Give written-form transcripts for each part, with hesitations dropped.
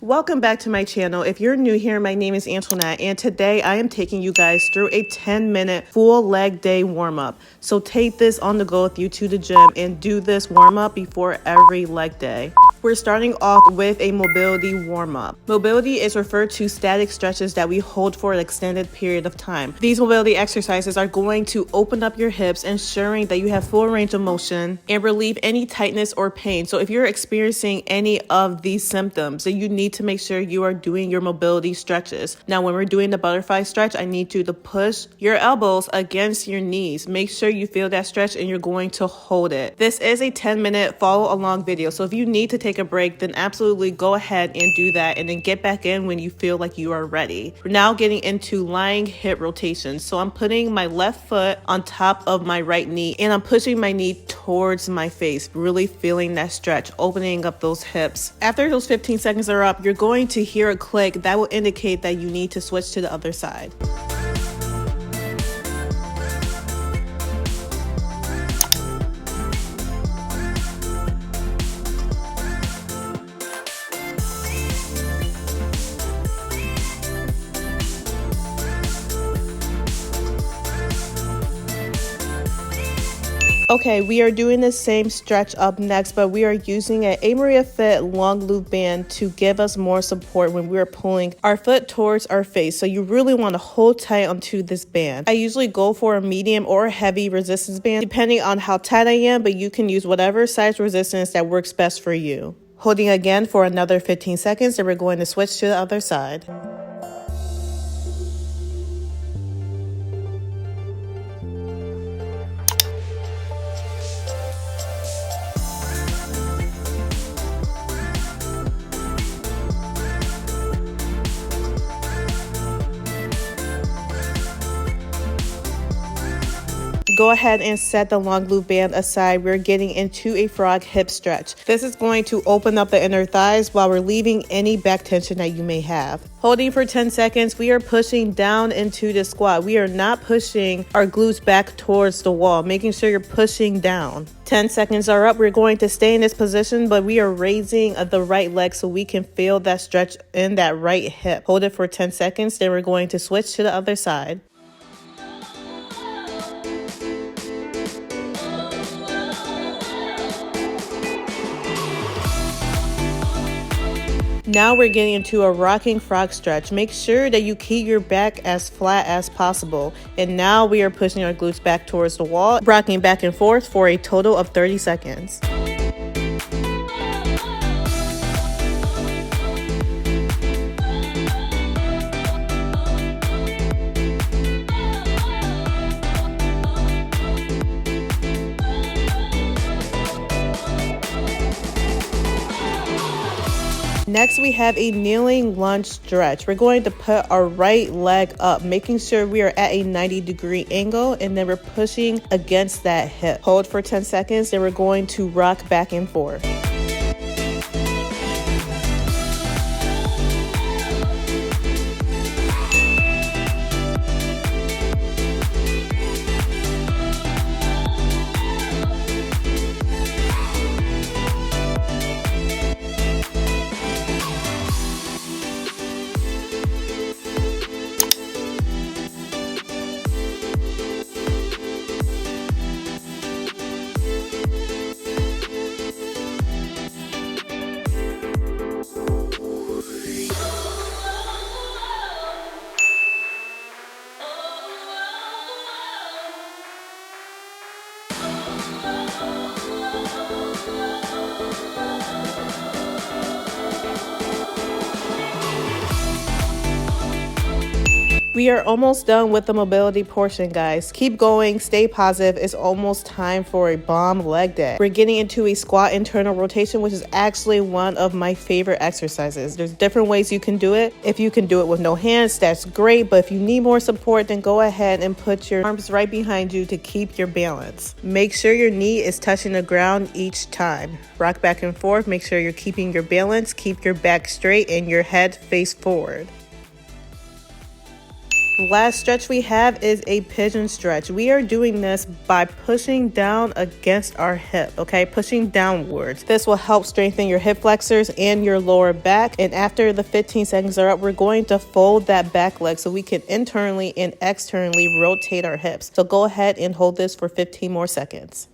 Welcome back to my channel. If you're new here, my name is Antoinette, and today I am taking you guys through a 10-minute full leg day warm-up. So take this on the go with you to the gym and do this warm-up before every leg day. We're starting off with a mobility warm-up. Mobility is referred to static stretches that we hold for an extended period of time. These mobility exercises are going to open up your hips, ensuring that you have full range of motion and relieve any tightness or pain. So if you're experiencing any of these symptoms, then you need to make sure you are doing your mobility stretches. Now, when we're doing the butterfly stretch, I need you to push your elbows against your knees. Make sure you feel that stretch and you're going to hold it. This is a 10-minute follow along video. So if you need to take a break, then absolutely go ahead and do that and then get back in when you feel like you are ready. We're now getting into lying hip rotations. So I'm putting my left foot on top of my right knee and I'm pushing my knee towards my face, really feeling that stretch, opening up those hips. After those 15 seconds are up, you're going to hear a click that will indicate that you need to switch to the other side. Okay, we are doing the same stretch up next, but we are using an AMariaFit long loop band to give us more support when we are pulling our foot towards our face. So you really want to hold tight onto this band. I usually go for a medium or a heavy resistance band, depending on how tight I am, but you can use whatever size resistance that works best for you. Holding again for another 15 seconds, and we're going to switch to the other side. Go ahead and set the long loop band aside. We're getting into a frog hip stretch. This is going to open up the inner thighs while relieving any back tension that you may have. Holding for 10 seconds, we are pushing down into the squat. We are not pushing our glutes back towards the wall, making sure you're pushing down. 10 seconds are up. We're going to stay in this position, but we are raising the right leg so we can feel that stretch in that right hip. Hold it for 10 seconds, then we're going to switch to the other side. Now we're getting into a rocking frog stretch. Make sure that you keep your back as flat as possible. And now we are pushing our glutes back towards the wall, rocking back and forth for a total of 30 seconds. Next, we have a kneeling lunge stretch. We're going to put our right leg up, making sure we are at a 90-degree angle, and then we're pushing against that hip. Hold for 10 seconds, then we're going to rock back and forth. We are almost done with the mobility portion, guys. Keep going, stay positive. It's almost time for a bomb leg day. We're getting into a squat internal rotation, which is actually one of my favorite exercises. There's different ways you can do it. If you can do it with no hands, that's great. But if you need more support, then go ahead and put your arms right behind you to keep your balance. Make sure your knee is touching the ground each time. Rock back and forth. Make sure you're keeping your balance. Keep your back straight and your head face forward. Last stretch we have is a pigeon stretch. We are doing this by pushing down against our hip, okay? Pushing downwards. This will help strengthen your hip flexors and your lower back. And after the 15 seconds are up, we're going to fold that back leg so we can internally and externally rotate our hips. So go ahead and hold this for 15 more seconds.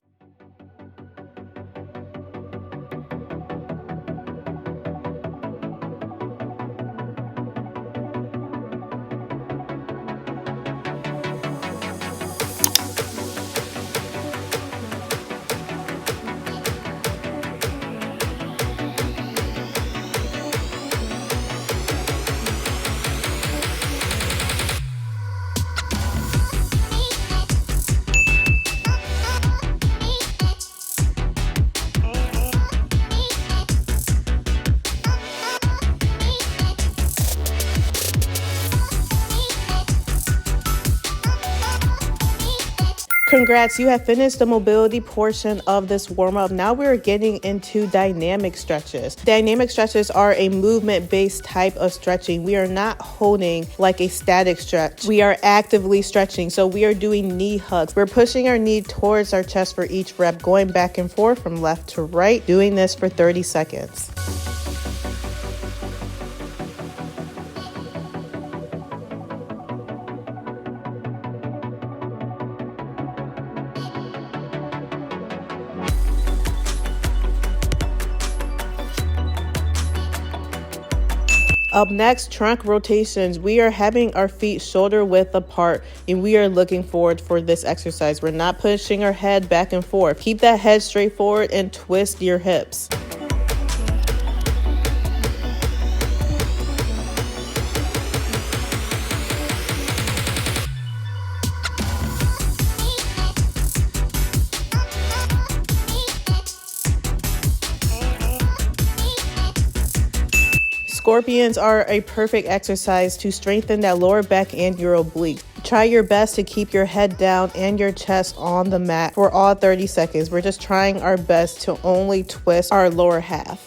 Congrats, you have finished the mobility portion of this warm-up. Now we're getting into dynamic stretches. Dynamic stretches are a movement-based type of stretching. We are not holding like a static stretch. We are actively stretching. So we are doing knee hugs. We're pushing our knee towards our chest for each rep, going back and forth from left to right, doing this for 30 seconds. Up next, trunk rotations. We are having our feet shoulder width apart and we are looking forward for this exercise. We're not pushing our head back and forth. Keep that head straight forward and twist your hips. Scorpions are a perfect exercise to strengthen that lower back and your obliques. Try your best to keep your head down and your chest on the mat for all 30 seconds. We're just trying our best to only twist our lower half.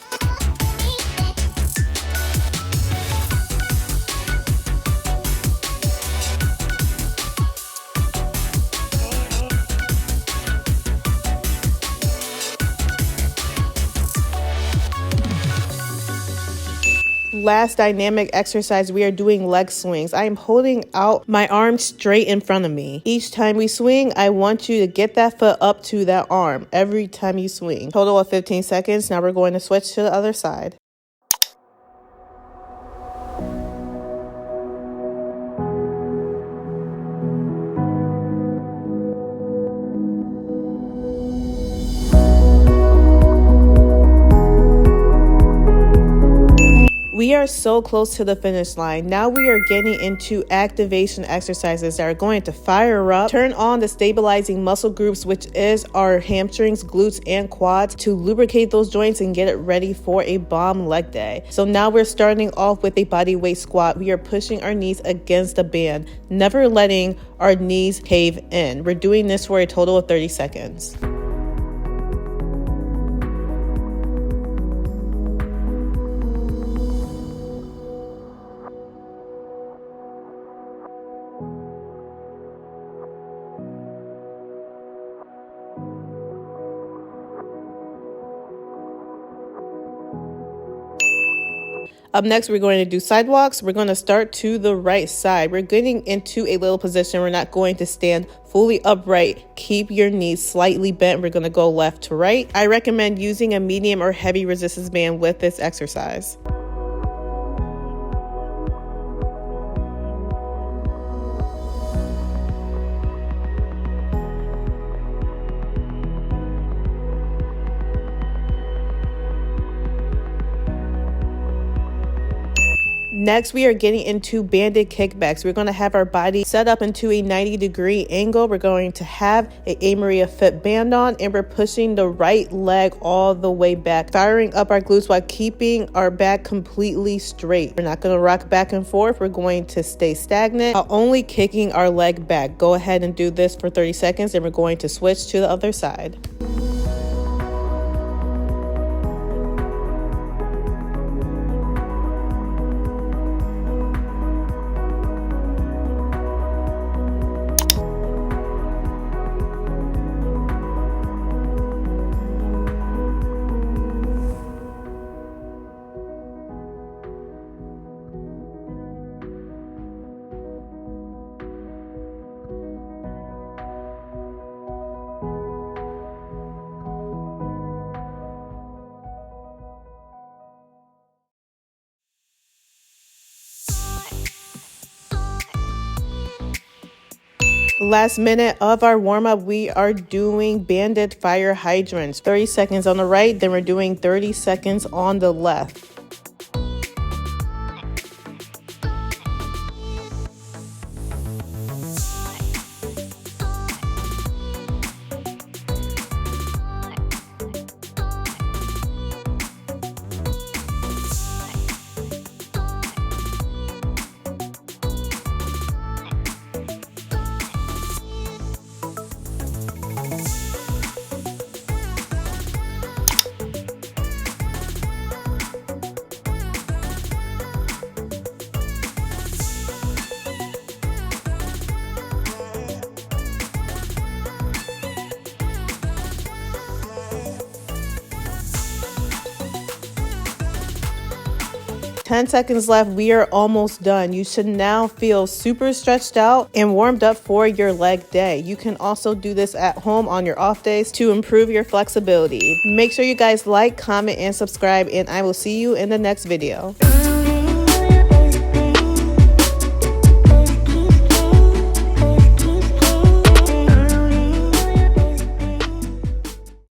Last dynamic exercise, we are doing leg swings. I am holding out my arm straight in front of me. Each time we swing, I want you to get that foot up to that arm every time you swing. Total of 15 seconds. Now we're going to switch to the other side. We are so close to the finish line. Now we are getting into activation exercises that are going to fire up, turn on the stabilizing muscle groups, which is our hamstrings, glutes, and quads, to lubricate those joints and get it ready for a bomb leg day. So now we're starting off with a body weight squat. We are pushing our knees against the band, never letting our knees cave in. We're doing this for a total of 30 seconds. Up next, we're going to do sidewalks. We're going to start to the right side. We're getting into a little position. We're not going to stand fully upright. Keep your knees slightly bent. We're going to go left to right. I recommend using a medium or heavy resistance band with this exercise. Next, we are getting into banded kickbacks. We're going to have our body set up into a 90-degree angle. We're going to have an AMariaFit band on, and we're pushing the right leg all the way back, firing up our glutes while keeping our back completely straight. We're not going to rock back and forth. We're going to stay stagnant, only kicking our leg back. Go ahead and do this for 30 seconds, and we're going to switch to the other side. Last minute of our warm-up, we are doing banded fire hydrants. 30 seconds on the right, then we're doing 30 seconds on the left. 10 seconds left. We are almost done. You should now feel super stretched out and warmed up for your leg day. You can also do this at home on your off days to improve your flexibility. Make sure you guys like, comment, and subscribe, and I will see you in the next video.